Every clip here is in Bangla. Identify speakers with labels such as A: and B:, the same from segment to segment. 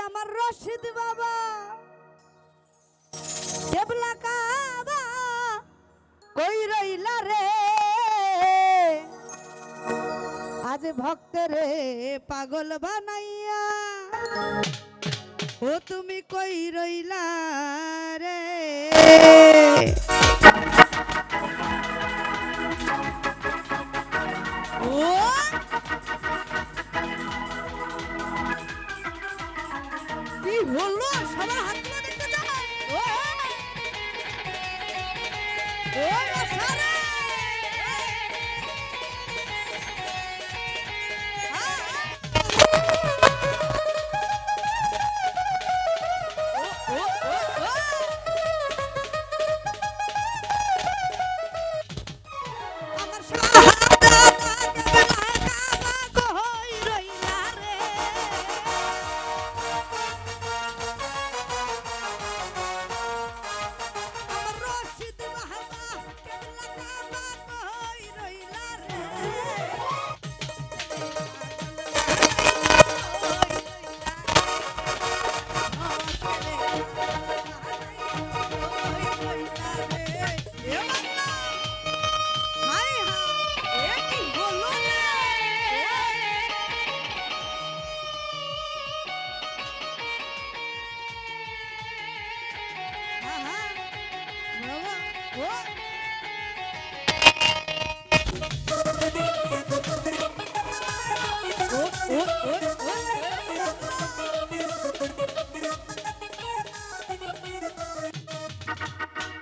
A: আমার রশিদ বাবা কেবলা কাবা কই রইলা রে আজ ভক্তরে পাগল বানাইয়া ও তুমি কই রইলা রে ও কি হলো সবার হাতগুলো দেখতে চাই ও ও সারা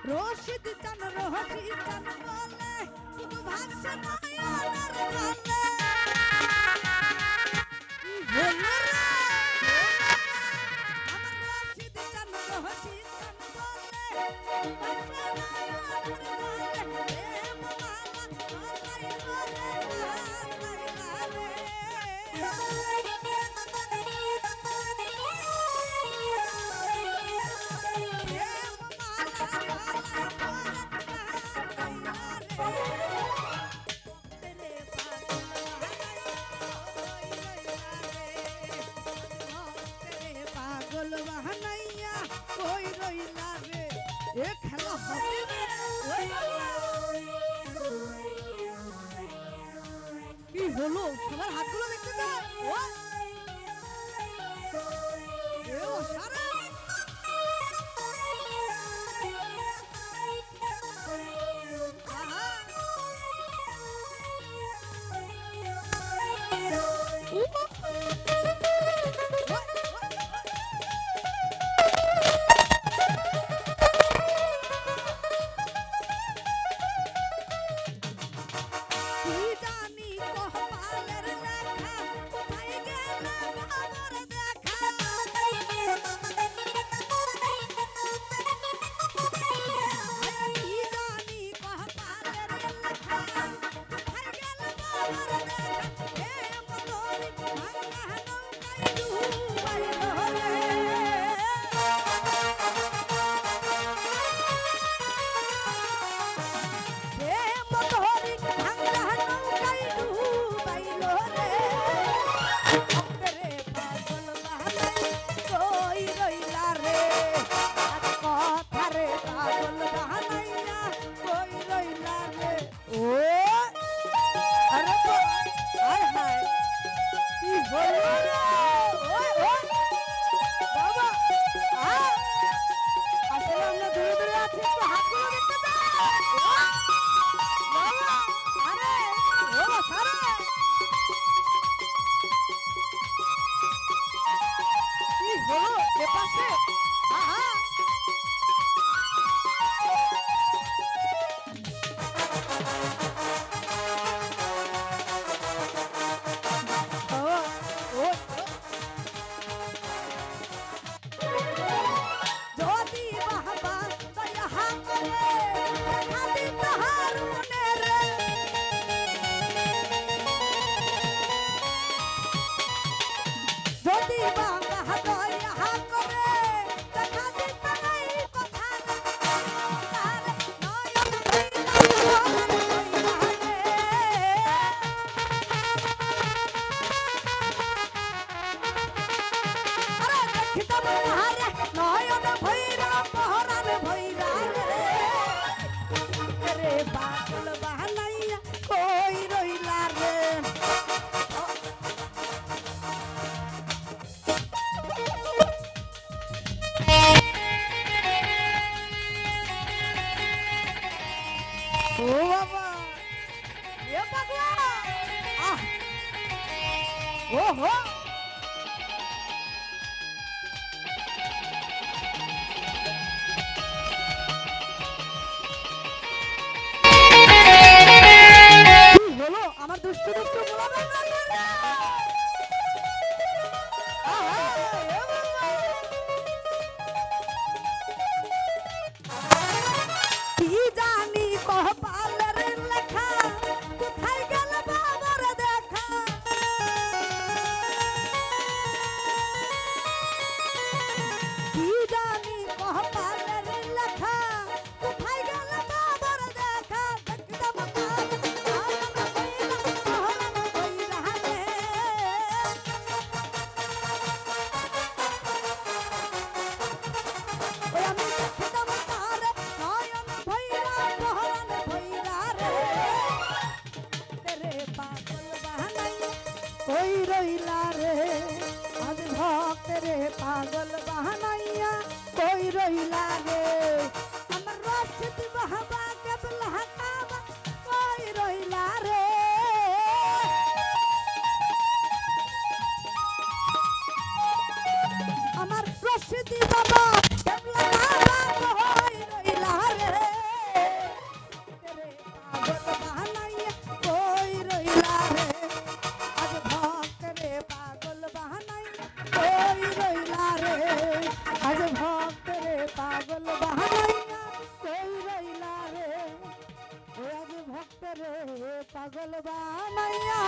A: রশিদ চান রশিদ চান বলে তুমি ভাবছো না আমার বলে বলো রে আমার রশিদ চান রশিদ চান বলে ভাবছো না আমার বলে এ মামা আমায় খেলা হবে কি হলো সবার হাতগুলো দেখতে দাও সারা যদি বাংলা দয়া করে দেখা দিত না আমার দুষ্টু দুষ্টু গোলাপের রানী। আহা, এ বাবা। কি জানি কপালের লেখা, কোথায় গেল বাবার দেখা। কি জানি কপালের লেখা, কোথায় গেল বাবার দেখা। দেখলাম কই রইলা রে আজ ভক্তরে পাগল বাহানাইয়া কই রইলা রে আমার রশিদ বাবা কেবলা কাবা কই রইলা রে আমার রশিদ বাবা কেবলা কাবা কই রইলা রে তেরে পাগল বাহানাইয়া কই রইলা রে আজ ভক্তরে পাগল বাহানাইয়া কই রইলা রে আজ ভক্তরে পাগল বাহানাইয়া কই রইলা রে আজ ভক্তরে পাগল বাহানাইয়া